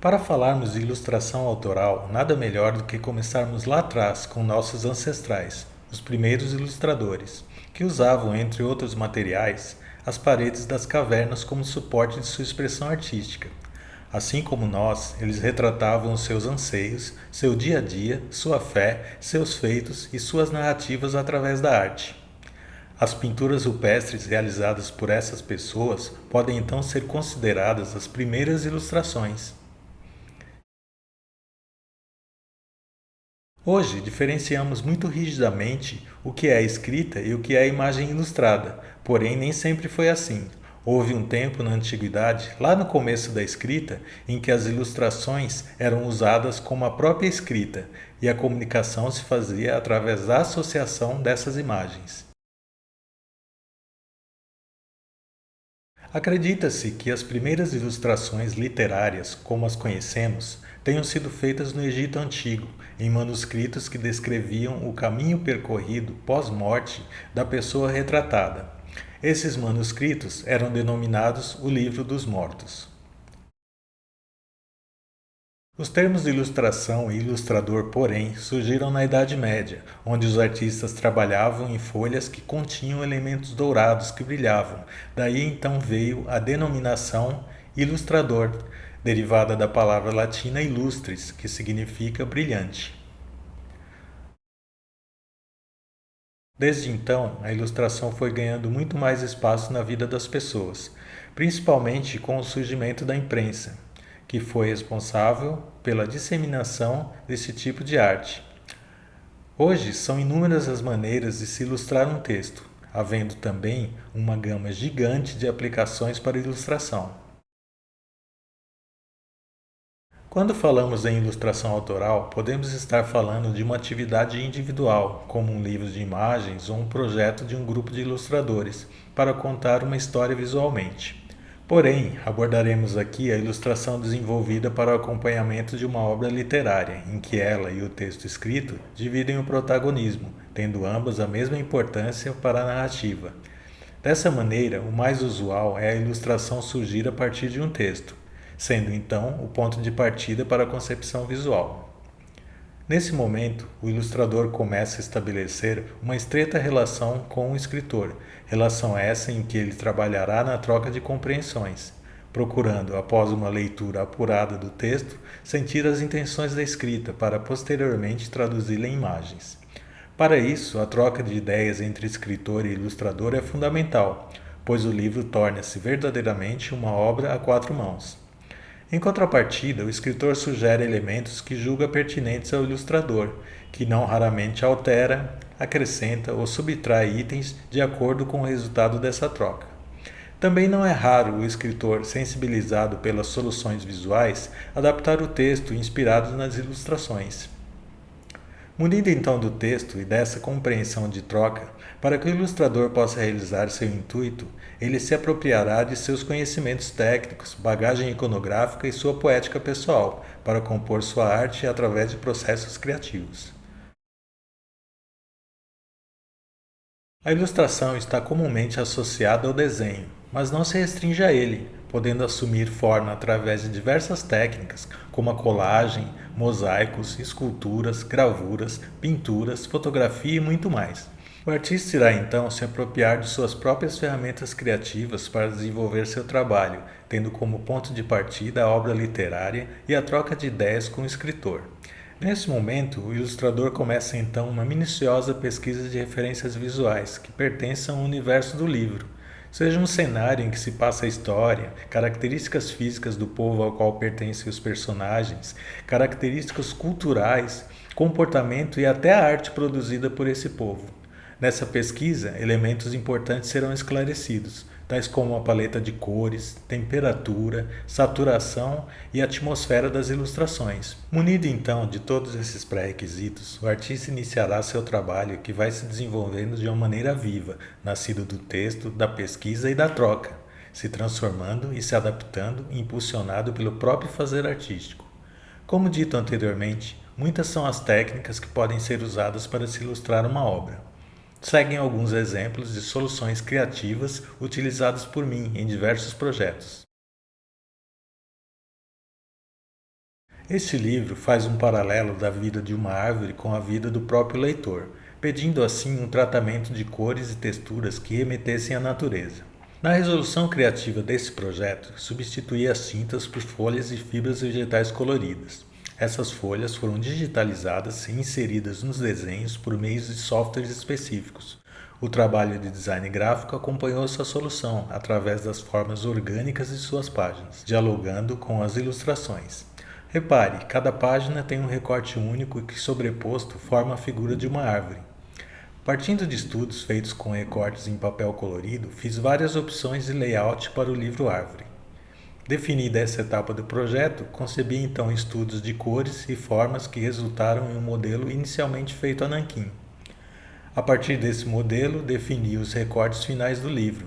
Para falarmos de ilustração autoral, nada melhor do que começarmos lá atrás com nossos ancestrais, os primeiros ilustradores, que usavam, entre outros materiais, as paredes das cavernas como suporte de sua expressão artística. Assim como nós, eles retratavam os seus anseios, seu dia a dia, sua fé, seus feitos e suas narrativas através da arte. As pinturas rupestres realizadas por essas pessoas podem então ser consideradas as primeiras ilustrações. Hoje, diferenciamos muito rigidamente o que é a escrita e o que é a imagem ilustrada, porém nem sempre foi assim. Houve um tempo na antiguidade, lá no começo da escrita, em que as ilustrações eram usadas como a própria escrita e a comunicação se fazia através da associação dessas imagens. Acredita-se que as primeiras ilustrações literárias, como as conhecemos, tenham sido feitas no Egito Antigo, em manuscritos que descreviam o caminho percorrido pós-morte da pessoa retratada. Esses manuscritos eram denominados o Livro dos Mortos. Os termos de ilustração e ilustrador, porém, surgiram na Idade Média, onde os artistas trabalhavam em folhas que continham elementos dourados que brilhavam. Daí então veio a denominação ilustrador, derivada da palavra latina illustris, que significa brilhante. Desde então, a ilustração foi ganhando muito mais espaço na vida das pessoas, principalmente com o surgimento da imprensa, que foi responsável pela disseminação desse tipo de arte. Hoje, são inúmeras as maneiras de se ilustrar um texto, havendo também uma gama gigante de aplicações para ilustração. Quando falamos em ilustração autoral, podemos estar falando de uma atividade individual, como um livro de imagens ou um projeto de um grupo de ilustradores, para contar uma história visualmente. Porém, abordaremos aqui a ilustração desenvolvida para o acompanhamento de uma obra literária, em que ela e o texto escrito dividem o protagonismo, tendo ambas a mesma importância para a narrativa. Dessa maneira, o mais usual é a ilustração surgir a partir de um texto, sendo então o ponto de partida para a concepção visual. Nesse momento, o ilustrador começa a estabelecer uma estreita relação com o escritor, relação essa em que ele trabalhará na troca de compreensões, procurando, após uma leitura apurada do texto, sentir as intenções da escrita para posteriormente traduzi-la em imagens. Para isso, a troca de ideias entre escritor e ilustrador é fundamental, pois o livro torna-se verdadeiramente uma obra a quatro mãos. Em contrapartida, o escritor sugere elementos que julga pertinentes ao ilustrador, que não raramente altera, acrescenta ou subtrai itens de acordo com o resultado dessa troca. Também não é raro o escritor, sensibilizado pelas soluções visuais, adaptar o texto inspirado nas ilustrações. Munido então do texto e dessa compreensão de troca, para que o ilustrador possa realizar seu intuito, ele se apropriará de seus conhecimentos técnicos, bagagem iconográfica e sua poética pessoal, para compor sua arte através de processos criativos. A ilustração está comumente associada ao desenho, mas não se restringe a ele, podendo assumir forma através de diversas técnicas, como a colagem, mosaicos, esculturas, gravuras, pinturas, fotografia e muito mais. O artista irá então se apropriar de suas próprias ferramentas criativas para desenvolver seu trabalho, tendo como ponto de partida a obra literária e a troca de ideias com o escritor. Nesse momento, o ilustrador começa então uma minuciosa pesquisa de referências visuais que pertençam ao universo do livro, seja um cenário em que se passa a história, características físicas do povo ao qual pertencem os personagens, características culturais, comportamento e até a arte produzida por esse povo. Nessa pesquisa, elementos importantes serão esclarecidos, tais como a paleta de cores, temperatura, saturação e atmosfera das ilustrações. Munido então de todos esses pré-requisitos, o artista iniciará seu trabalho que vai se desenvolvendo de uma maneira viva, nascido do texto, da pesquisa e da troca, se transformando e se adaptando, impulsionado pelo próprio fazer artístico. Como dito anteriormente, muitas são as técnicas que podem ser usadas para se ilustrar uma obra. Seguem alguns exemplos de soluções criativas utilizadas por mim em diversos projetos. Este livro faz um paralelo da vida de uma árvore com a vida do próprio leitor, pedindo assim um tratamento de cores e texturas que remetessem à natureza. Na resolução criativa desse projeto, substituí as tintas por folhas e fibras vegetais coloridas. Essas folhas foram digitalizadas e inseridas nos desenhos por meio de softwares específicos. O trabalho de design gráfico acompanhou essa solução através das formas orgânicas de suas páginas, dialogando com as ilustrações. Repare, cada página tem um recorte único que, sobreposto, forma a figura de uma árvore. Partindo de estudos feitos com recortes em papel colorido, fiz várias opções de layout para o livro árvore. Definida essa etapa do projeto, concebi então estudos de cores e formas que resultaram em um modelo inicialmente feito a nanquim. A partir desse modelo, defini os recortes finais do livro.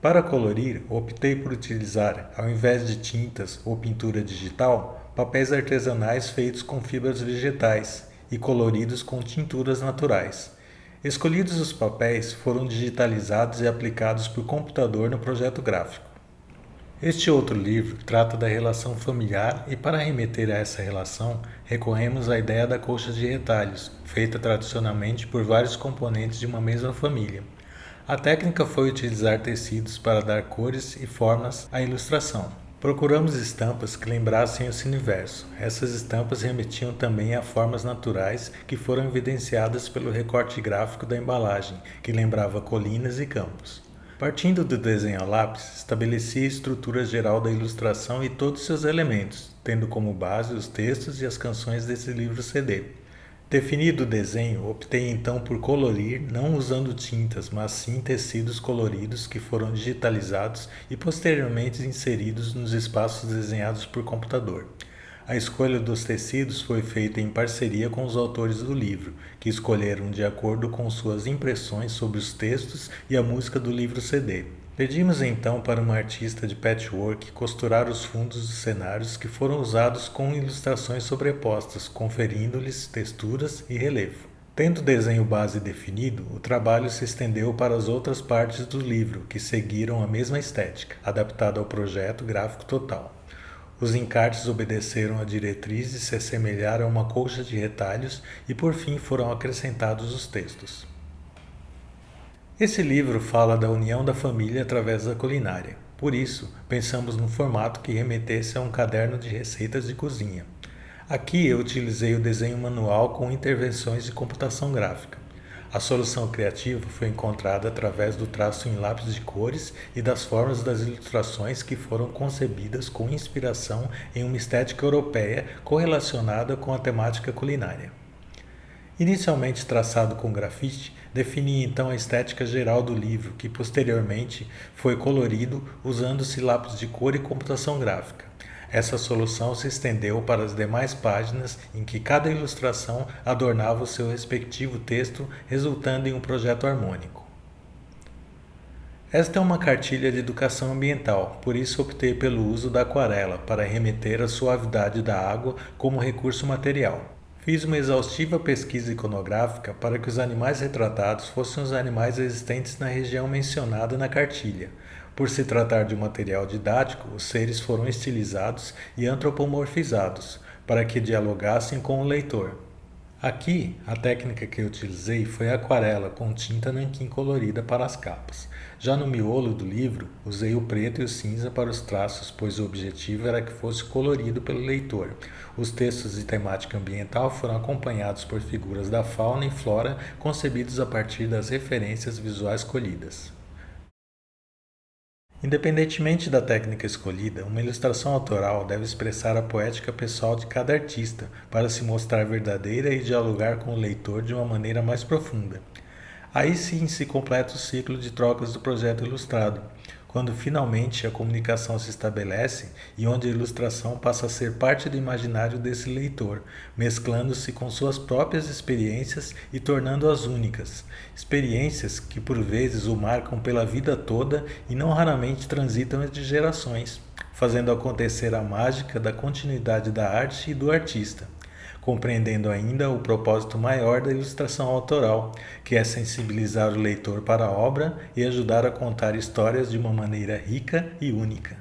Para colorir, optei por utilizar, ao invés de tintas ou pintura digital, papéis artesanais feitos com fibras vegetais e coloridos com tinturas naturais. Escolhidos os papéis, foram digitalizados e aplicados por computador no projeto gráfico. Este outro livro trata da relação familiar e, para remeter a essa relação, recorremos à ideia da colcha de retalhos, feita tradicionalmente por vários componentes de uma mesma família. A técnica foi utilizar tecidos para dar cores e formas à ilustração. Procuramos estampas que lembrassem o cineverso. Essas estampas remetiam também a formas naturais que foram evidenciadas pelo recorte gráfico da embalagem, que lembrava colinas e campos. Partindo do desenho a lápis, estabeleci a estrutura geral da ilustração e todos seus elementos, tendo como base os textos e as canções desse livro CD. Definido o desenho, optei então por colorir, não usando tintas, mas sim tecidos coloridos que foram digitalizados e posteriormente inseridos nos espaços desenhados por computador. A escolha dos tecidos foi feita em parceria com os autores do livro, que escolheram de acordo com suas impressões sobre os textos e a música do livro CD. Pedimos então para uma artista de patchwork costurar os fundos dos cenários que foram usados com ilustrações sobrepostas, conferindo-lhes texturas e relevo. Tendo o desenho base definido, o trabalho se estendeu para as outras partes do livro, que seguiram a mesma estética, adaptada ao projeto gráfico total. Os encartes obedeceram a diretriz de se assemelhar a uma colcha de retalhos e por fim foram acrescentados os textos. Esse livro fala da união da família através da culinária. Por isso, pensamos num formato que remetesse a um caderno de receitas de cozinha. Aqui eu utilizei o desenho manual com intervenções de computação gráfica. A solução criativa foi encontrada através do traço em lápis de cores e das formas das ilustrações que foram concebidas com inspiração em uma estética europeia correlacionada com a temática culinária. Inicialmente traçado com grafite, defini então a estética geral do livro, que posteriormente foi colorido usando-se lápis de cor e computação gráfica. Essa solução se estendeu para as demais páginas em que cada ilustração adornava o seu respectivo texto, resultando em um projeto harmônico. Esta é uma cartilha de educação ambiental, por isso optei pelo uso da aquarela para remeter à suavidade da água como recurso material. Fiz uma exaustiva pesquisa iconográfica para que os animais retratados fossem os animais existentes na região mencionada na cartilha. Por se tratar de um material didático, os seres foram estilizados e antropomorfizados, para que dialogassem com o leitor. Aqui, a técnica que eu utilizei foi a aquarela com tinta nanquim colorida para as capas. Já no miolo do livro, usei o preto e o cinza para os traços, pois o objetivo era que fosse colorido pelo leitor. Os textos de temática ambiental foram acompanhados por figuras da fauna e flora concebidos a partir das referências visuais colhidas. Independentemente da técnica escolhida, uma ilustração autoral deve expressar a poética pessoal de cada artista para se mostrar verdadeira e dialogar com o leitor de uma maneira mais profunda. Aí sim se completa o ciclo de trocas do projeto ilustrado, quando finalmente a comunicação se estabelece e onde a ilustração passa a ser parte do imaginário desse leitor, mesclando-se com suas próprias experiências e tornando-as únicas. Experiências que por vezes o marcam pela vida toda e não raramente transitam entre gerações, fazendo acontecer a mágica da continuidade da arte e do artista, compreendendo ainda o propósito maior da ilustração autoral, que é sensibilizar o leitor para a obra e ajudar a contar histórias de uma maneira rica e única.